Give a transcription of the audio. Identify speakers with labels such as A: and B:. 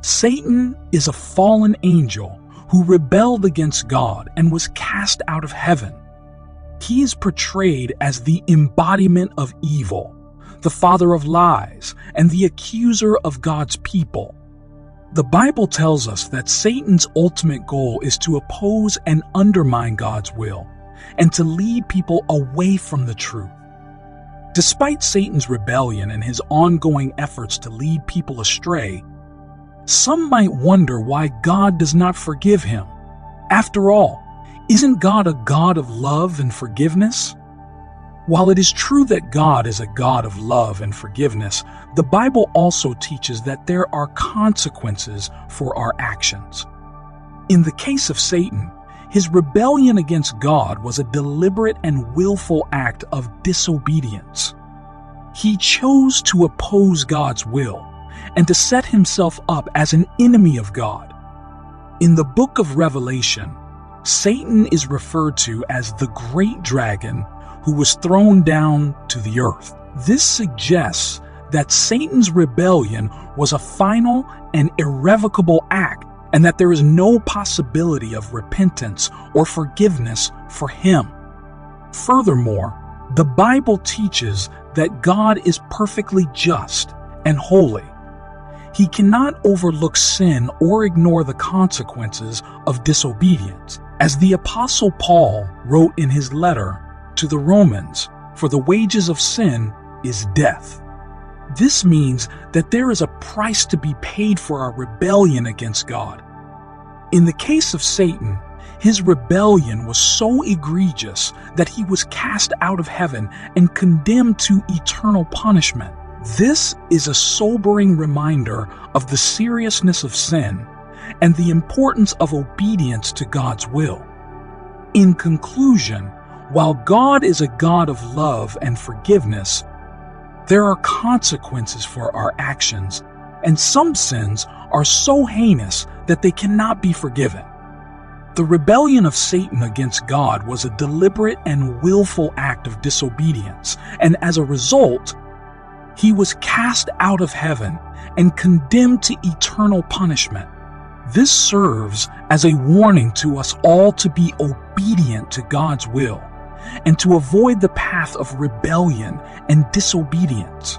A: Satan is a fallen angel who rebelled against God and was cast out of heaven. He is portrayed as the embodiment of evil, the father of lies, and the accuser of God's people. The Bible tells us that Satan's ultimate goal is to oppose and undermine God's will, and to lead people away from the truth. Despite Satan's rebellion and his ongoing efforts to lead people astray, some might wonder why God does not forgive him. After all, isn't God a God of love and forgiveness? While it is true that God is a God of love and forgiveness, the Bible also teaches that there are consequences for our actions. In the case of Satan, his rebellion against God was a deliberate and willful act of disobedience. He chose to oppose God's will and to set himself up as an enemy of God. In the book of Revelation, Satan is referred to as the great dragon who was thrown down to the earth. This suggests that Satan's rebellion was a final and irrevocable act, and that there is no possibility of repentance or forgiveness for him. Furthermore, the Bible teaches that God is perfectly just and holy. He cannot overlook sin or ignore the consequences of disobedience. As the Apostle Paul wrote in his letter to the Romans, "For the wages of sin is death." This means that there is a price to be paid for our rebellion against God. In the case of Satan, his rebellion was so egregious that he was cast out of heaven and condemned to eternal punishment. This is a sobering reminder of the seriousness of sin and the importance of obedience to God's will. In conclusion, while God is a God of love and forgiveness, there are consequences for our actions, and some sins are so heinous that they cannot be forgiven. The rebellion of Satan against God was a deliberate and willful act of disobedience, and as a result, he was cast out of heaven and condemned to eternal punishment. This serves as a warning to us all to be obedient to God's will and to avoid the path of rebellion and disobedience.